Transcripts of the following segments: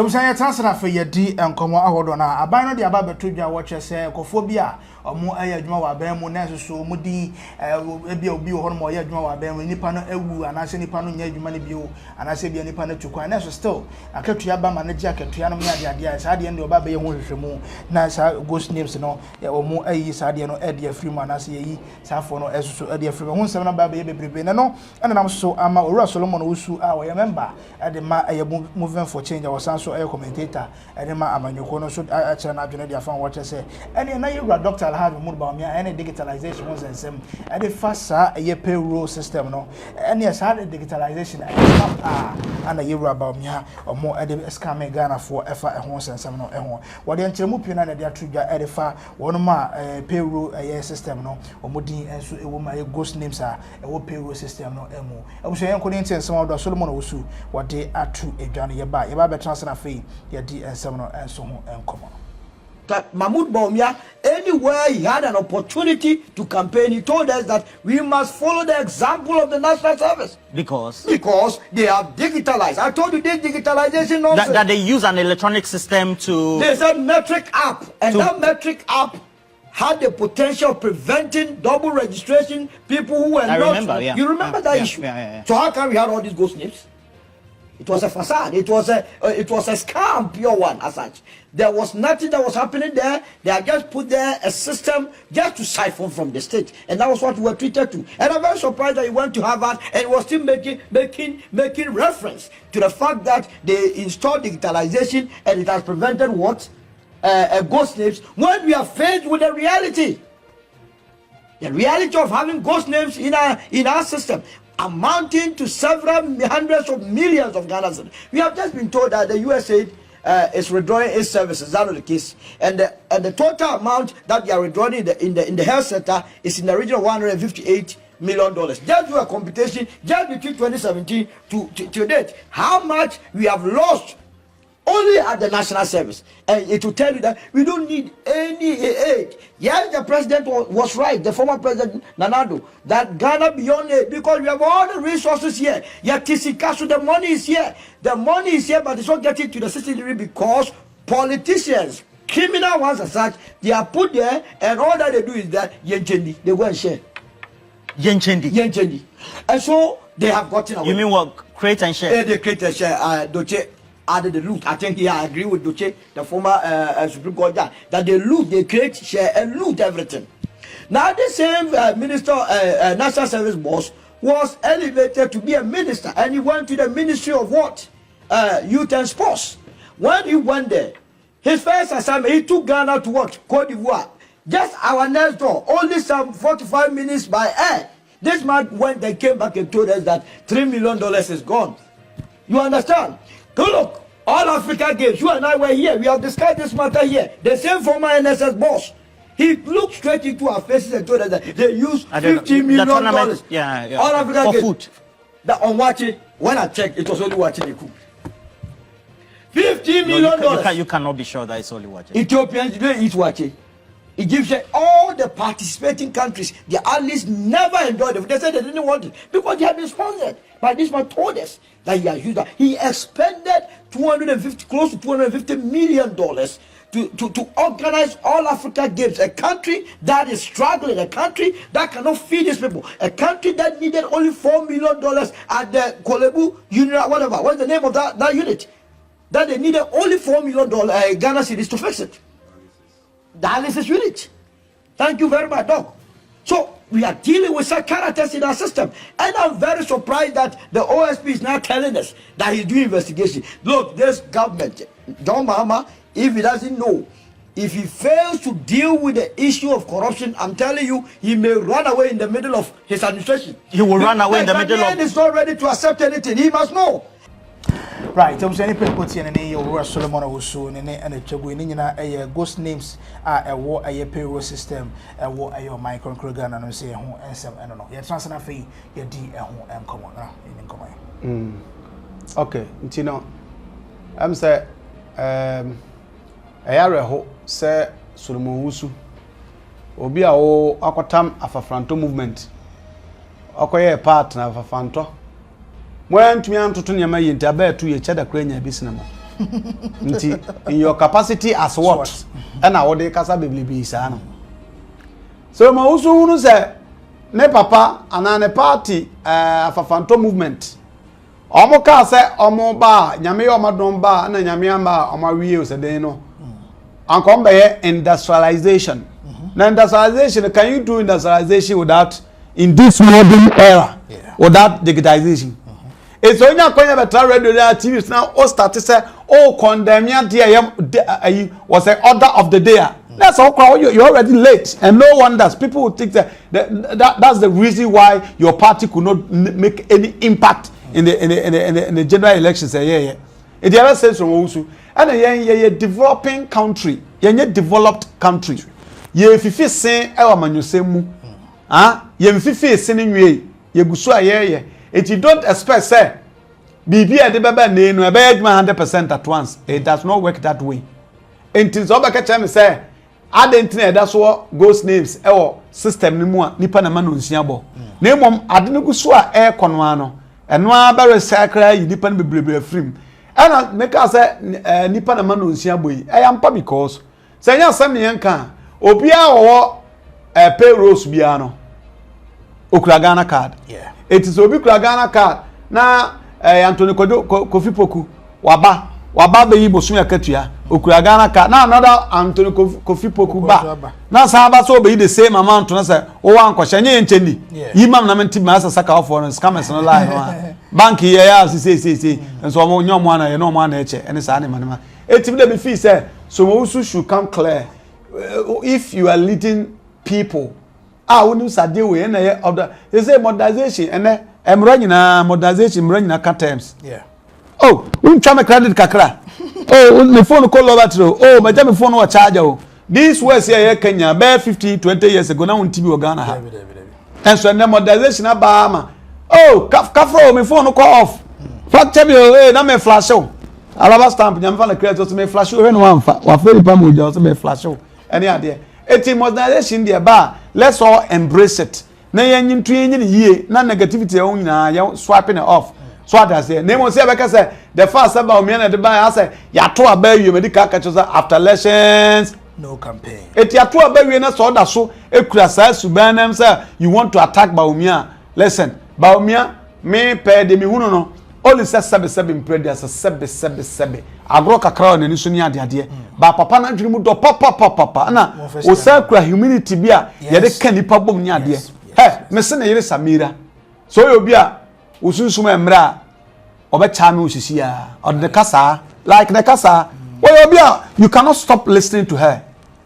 we say transfer for your D and come ahodo na aban no de aba beto dwa wo che se kofo bi a omo aye adwuma wa ban mu na so mu din e obi ho no mo aye adwuma wa ban mu nipa no awu anase nipa no nya adwuma ne bio anase bia nipa no tukwan na so still akatua ba ma na ji akatua no nya ade sa de ne oba be ye ho hwehwemu na sa ghost names no omo ayi sa de no e de afiri mu anase yi sa fo no esusu e de afiri mu ho nsem na ba be ye bebrebe na no ena nam so ama owura Solomon Wusu a wo ye member e de ma aye movement for change was so a commentator and ma amanyoko no so a chere na adwene dia fan water say ene na yewura Dr. Bawumia ene digitalization won sensem e de fasa a payroll system no ene sa digitalization ana yewura Bawumia omo e de scam Ghana for efa e ho sensem no e ho wo de nkyeremu pii na de atudwa e de fa won ma payroll system no omo din enso e wo ma ghost names a e wo payroll system no emu e so yen ko ni ntensem wa do Solomon Wusu wo de atu edwane ye ba transfer fee ye di ensem no enso ho enkomo that Mahmoud Bawumia, anywhere he had an opportunity to campaign, he told us that we must follow the example of the National Service. Because they have digitalized. I told you this digitalization nonsense. That they use an electronic system to... There's a metric app, and that metric app had the potential of preventing double registration, people who were not... Remember, You remember that issue? So how come we had all these ghost names? It was a facade. It was a scam, pure one as such. There was nothing that was happening there. They had just put there a system just to siphon from the state, and that was what we were treated to. And I'm very surprised that he went to Harvard and was still making reference to the fact that they installed digitalization and it has prevented what ghost names. When we are faced with the reality of having ghost names in our system, amounting to several hundreds of millions of Ghanaians. We have just been told that the USA is withdrawing its services. Is that not the case? And the total amount that they are withdrawing in the health sector is in the region of $158 million. Just do a computation, just between 2017 to date, how much we have lost only at the National Service. And it will tell you that we don't need any aid. Yes, the president was right, the former president Nanado, that Ghana beyond aid, because we have all the resources here. Yet the money is here. The money is here, but it's not getting to the citizenry because politicians, criminal ones as such, they are put there, and all that they do is that they go and share. Yenchendi. And so they have gotten away. You mean what? Create and share? They create and share. Doche added the loot. I think I agree with Doche, the former Supreme Court judge, that they loot, they create, share, and loot everything. Now the same minister, National Service boss, was elevated to be a minister, and he went to the Ministry of what? Youth and Sports. When he went there, his first assignment, he took Ghana to what? Cote d'Ivoire. Just our next door, only some 45 minutes by air. This man went and came back and told us that $3 million is gone. You understand? Go look, all Africa Games, you and I were here. We have discussed this matter here. The same former NSS boss, he looked straight into our faces and told us that they used $50 million. All Africa Games. Food. That on watching, when I checked, it was only watching the cook. $50 million. You cannot be sure that it's only watching. Ethiopians, they eat watching. Egyptian, all the participating countries, the allies never enjoyed it. They said they didn't want it because they had been sponsored. But this man told us that he has used that. He expended close to $250 million to organize all Africa Games. A country that is struggling, a country that cannot feed its people, a country that needed only $4 million at the Kolebu Union, whatever. What's the name of that unit? That they needed only $4 million Ghana cedis to fix it. Dialysis unit. Thank you very much, Doc. So we are dealing with such characters in our system, and I'm very surprised that the OSP is now telling us that he's doing investigation. Look, this government, John Mahama, if he doesn't know, if he fails to deal with the issue of corruption, I'm telling you, he may run away in the middle of his administration. He will run away in the middle of. The is not ready to accept anything. He must know. Right, I'm saying people put in your Solomon Wusu and a Chagwin a ghost names a war a payroll system, a war a micro Krogan and say home and some I don't know. Your transfer fee, your D and common in common. Okay, you know, I'm say a area ho say Solomon Wusu Obi a o akwatam afafranto movement. Okoye partner afafranto. When to me to Tunya May Tabe to your cheddar crane business. In your capacity as what? And I would kasa bibli sana. So ma usu unu say ne papa and ne party afafanto movement. Omo ka say omo ba nyame omadon ba na nyame amba omo wiye se den no. Anko be industrialization. Now industrialization, can you do industrialization without in this modern era without digitization? It's only a kind of a radio TV now. All start to say, oh, condemn was an order of the day. That's all. You're already late, and no wonders. People would think that's the reason why your party could not make any impact in the general elections. Yeah. It the other sense from also, and a developing country, developed country. Ye fifi sen e wa manusemu ye fifi sen nwie ye gusu aye it you don't expect say bibi e de baba na enu e be 100% at once. It does not work that way. Until so ba ka tell me say adentina e da so ghost names e wo system ni mu a nipa na ma no nsia bo na emom ade no gusu a e kono ano eno a ba recycle yi nipa na bebrebe afrim and make us say nipa na ma no nsia bo yi e yampa because say nya sam ne yanka Obia or payrolls biano. Okra Ghana card. Yeah. It is Obi Ghana card. Na Anthony Kofi Poku. Waba be yibo sunya ketua. Okra Ghana card. Na another Anthony Kofi Poku ba. Na saba so be the same amount na say o wan kwahye nye ncheni. Yimam na menti ma saka off on scammers no line no. Bank here ya say. Enso mo nyomo ana ye no mo ana eche. Ene sa ne manema. Etim de be fee say so mo should come clear. If you are leading people, when you say we and they say modernization and I'm running modernization, running a terms. Yeah. Oh, we try my credit kakra. Oh, the phone call over to. Oh, my time phone was charger. This was here Kenya, about 20 years ago. Now on TV or Ghana. And so now modernization Bahama. Oh, kafro, my phone call off. Fracture me, hey, now me flash show. Alaba stamp, I'm going to create just me flash show. Anyone, what very pamu just me flash show. Any idea? It's modernization there, but let's all embrace it. Na yen training ye, na negativity on na swiping it off. So I say, name was say the first about me and the buy. I say, ya to about you medical catches after elections. No campaign. It ya to about you na so that so e kura say subanem say you want to attack Bawumia. Listen, Bawumia me pe de mi hunu no. Only say sebe imprede as sebe. Agro kakra on ni so ni ade ba papa na dwiri mu do papa na o say kura humility bia ye de kan nipa bom ni ade me se na yire Samira so yo bia usunsum emra obecha me osisia or the kasa like the kasa yo bia you cannot stop listening to her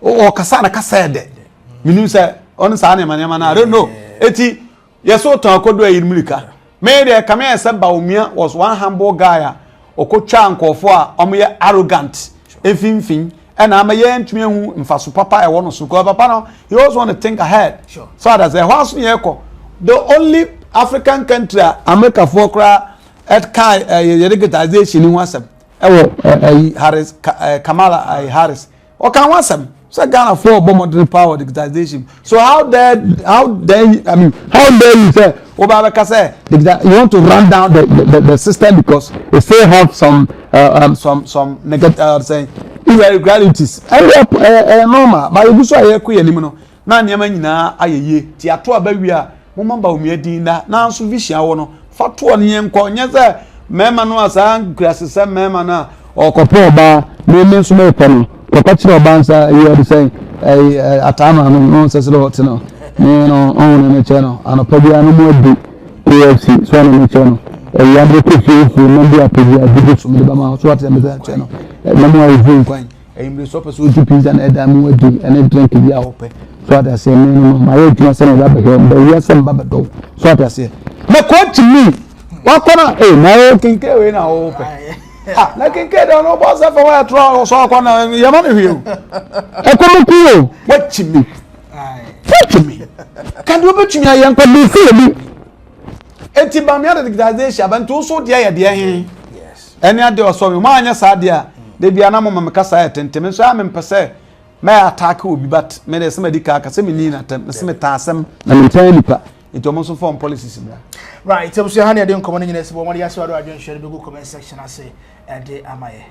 o kasa na kasa de minim say on sa na manema na I don't know eti yeso ton akodo ayirimulika me de come here say Bawumia was one humble guy okotwa nkofo a omoye arrogant efimfin and amaye ntumi hu mfaso papa e wono so ko papa no he also want to think ahead sure. So that's a house near the only African country America for kra at kai digitalization in wasam Harris Kamala Harris o kan wasam so Ghana for bomb power digitalization so how dare you say Obama say you want to run down the system because they still have some negative saying irregularities and normal but you so aye kuye nim no na niam nyina ayeye ti ato abawi a momma Bawumia din na so vision wo no fato ne yenko nya say mema no asa grasese mema na okopo ba me so me kono kokachiro bansa you are saying atama no say so what no no on the channel and a probably no KFC so on the channel ya bro Kofi number appear video so me ba ma so what the channel na mo review kwan me so person to pizza and edam we do and drink bia ope so what I say me no my you say na ba be we say baba do so what I say me coach me wa kona na kinke we na ope na kinke do no boss for we tro so kona ya ma ne hwe e ko mo ku watch me watch me can do betumi ayan kwa be feel me enti ba me digitalization abantu so dia ya dia hen yes eni ade oso me anya sa dia de bia na mama me kasa ya tentem so am mpese me attack obi but me de se medika kasa me ni na tem se me ta asem na me tan nipa enti omo so form policies bra Right, so we have any common in this one. What you share the comment section. I say, amaye.